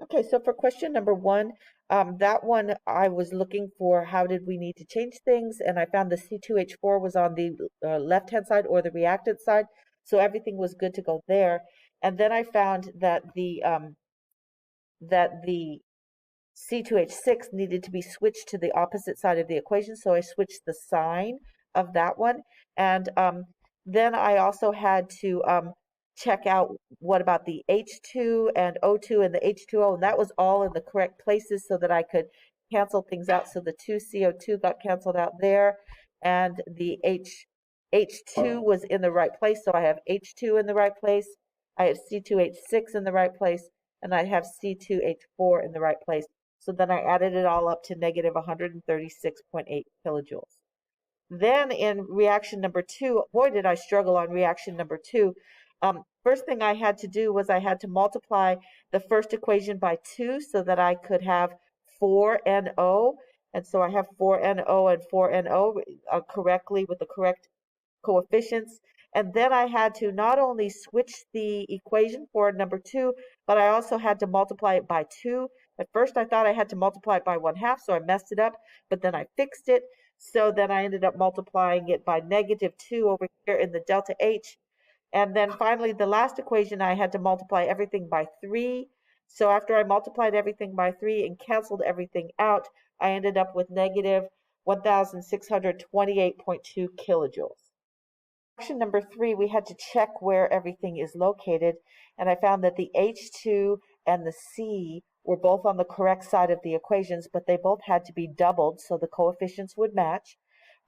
Okay, so for question number one, that one I was looking for how did we need to change things, and I found the C2H4 was on the left-hand side or the reactant side, so everything was good to go there. And then I found that the C2H6 needed to be switched to the opposite side of the equation, so I switched the sign of that one. And then I also had to check out what about the H2 and O2 and the H2O, and that was all in the correct places so that I could cancel things out. So the 2CO2 got canceled out there, and the H2 was in the right place, so I have H2 in the right place. I have C2H6 in the right place, and I have C2H4 in the right place. So then I added it all up to negative 136.8 kilojoules. Then in reaction number two, boy, did I struggle on reaction number two. First thing I had to do was I had to multiply the first equation by 2 so that I could have 4NO. And so I have 4NO and 4NO correctly with the correct coefficients. And then I had to not only switch the equation for number 2, but I also had to multiply it by 2. At first I thought I had to multiply it by 1/2, so I messed it up, but then I fixed it. So then I ended up multiplying it by -2 over here in the delta H. And then finally, the last equation, I had to multiply everything by 3. So after I multiplied everything by 3 and canceled everything out, I ended up with negative 1,628.2 kilojoules. Option number 3, we had to check where everything is located, and I found that the H2 and the C were both on the correct side of the equations, but they both had to be doubled so the coefficients would match.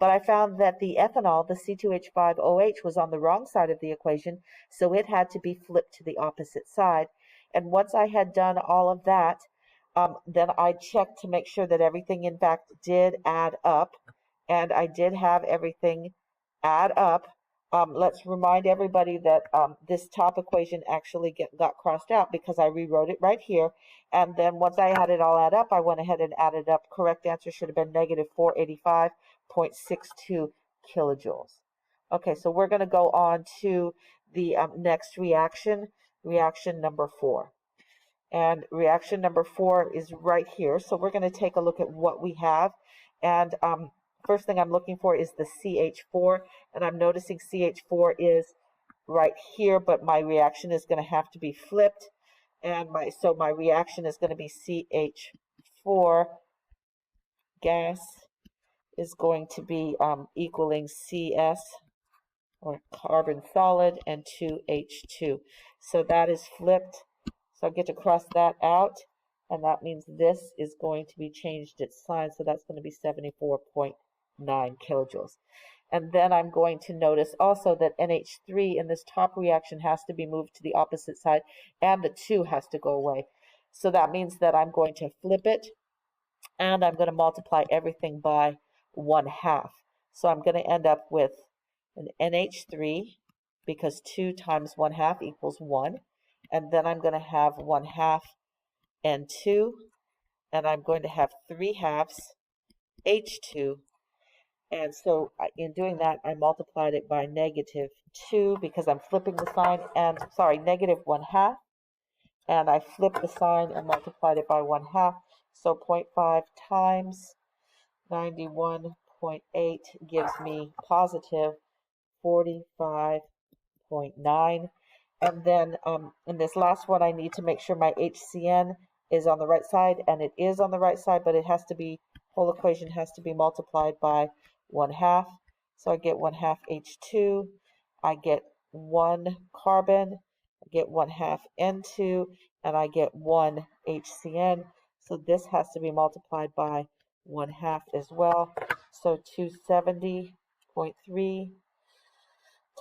But I found that the ethanol, the C2H5OH, was on the wrong side of the equation, so it had to be flipped to the opposite side. And once I had done all of that, then I checked to make sure that everything, in fact, did add up, and I did have everything add up. Let's remind everybody that this top equation actually got crossed out because I rewrote it right here. And then once I had it all add up, I went ahead and added up. Correct answer should have been negative 485.62 kilojoules. Okay, so we're going to go on to the next reaction, reaction number 4. And reaction number 4 is right here. So we're going to take a look at what we have. And first thing I'm looking for is the CH4. And I'm noticing CH4 is right here, but my reaction is going to have to be flipped. And so my reaction is going to be CH4 gas is going to be equaling CS, or carbon solid, and 2H2. So that is flipped. So I get to cross that out, and that means this is going to be changed its sign, so that's going to be 74.9 kilojoules. And then I'm going to notice also that NH3 in this top reaction has to be moved to the opposite side, and the 2 has to go away. So that means that I'm going to flip it, and I'm going to multiply everything by 1/2. So I'm going to end up with an NH3, because 2 times 1/2 equals 1. And then I'm going to have 1/2 N2, and I'm going to have 3/2 H2. And so in doing that, I multiplied it by -2 because I'm flipping the sign, and sorry, negative 1/2. And I flipped the sign and multiplied it by 1/2. So 0.5 times 91.8 gives me positive 45.9. And then in this last one, I need to make sure my HCN is on the right side, and it is on the right side, but it has to be, whole equation has to be multiplied by 1/2. So I get 1/2 H2, I get 1 carbon, I get 1/2 N2, and I get 1 HCN. So this has to be multiplied by 1/2 as well. So 270.3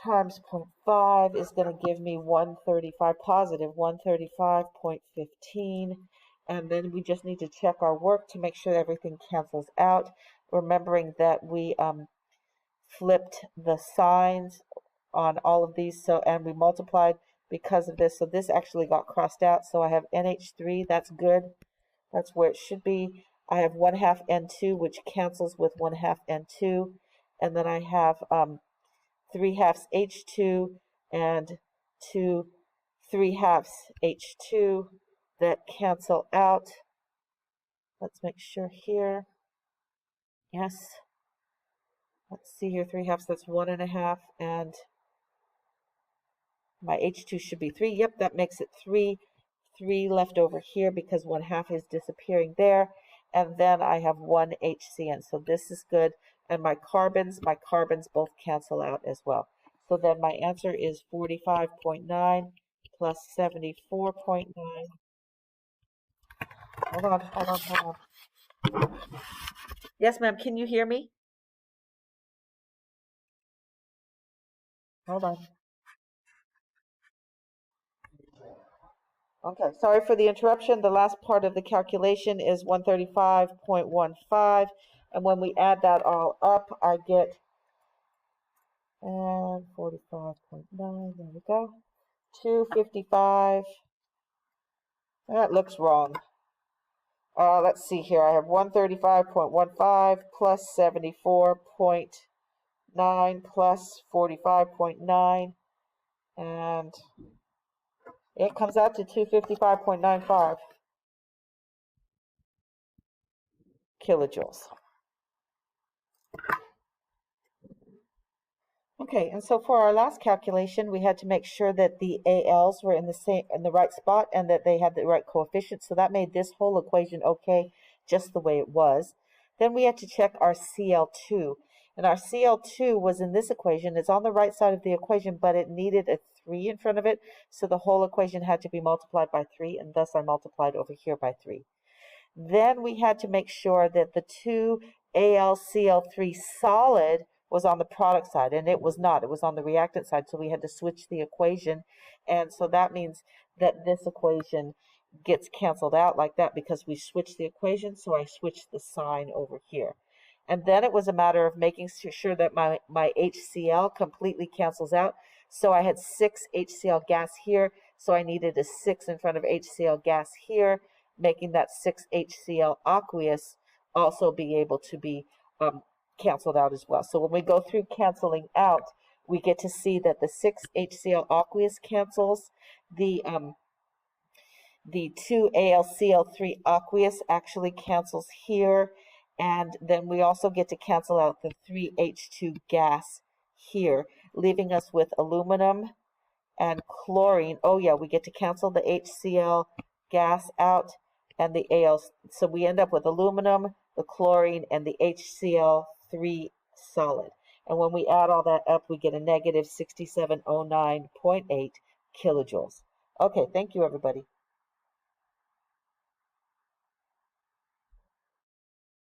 times 0.5 is going to give me 135, positive 135.15. And then we just need to check our work to make sure everything cancels out, remembering that we flipped the signs on all of these, so, and we multiplied because of this, so this actually got crossed out. So I have NH3, that's good, that's where it should be. I have 1/2 N2, which cancels with 1/2 N2, and then I have 3/2 H2 and 3/2 H2, that cancel out. Let's make sure here. Yes. Let's see here, 3/2, that's 1.5, and my H2 should be 3. Yep, that makes it 3. 3 left over here because 1/2 is disappearing there. And then I have 1 HCN. So this is good. And my carbons both cancel out as well. So then my answer is 45.9 plus 74.9. Hold on. Yes, ma'am, can you hear me? Hold on. Okay, sorry for the interruption. The last part of the calculation is 135.15. And when we add that all up, I get 45.9. There we go. 255. That looks wrong. Let's see here. I have 135.15 plus 74.9 plus 45.9. And it comes out to 255.95 kilojoules. Okay, and so for our last calculation, we had to make sure that the ALs were in the right spot and that they had the right coefficient. So that made this whole equation okay, just the way it was. Then we had to check our CL2. And our CL2 was in this equation. It's on the right side of the equation, but it needed a 3 in front of it. So the whole equation had to be multiplied by 3, and thus I multiplied over here by 3. Then we had to make sure that the 2AlCl3 solid was on the product side, and it was not. It was on the reactant side, so we had to switch the equation. And so that means that this equation gets canceled out like that because we switched the equation, so I switched the sign over here. And then it was a matter of making sure that my HCl completely cancels out. So I had 6 HCl gas here, so I needed a 6 in front of HCl gas here, making that 6 HCl aqueous also be able to be canceled out as well. So when we go through canceling out, we get to see that the 6 HCl aqueous cancels, the 2AlCl3 aqueous actually cancels here, and then we also get to cancel out the 3H2 gas here, leaving us with aluminum and chlorine. Oh yeah, we get to cancel the HCl gas out and the Al. So we end up with aluminum, the chlorine, and the HCl3 solid. And when we add all that up, we get a negative 6709.8 kilojoules. Okay, thank you, everybody.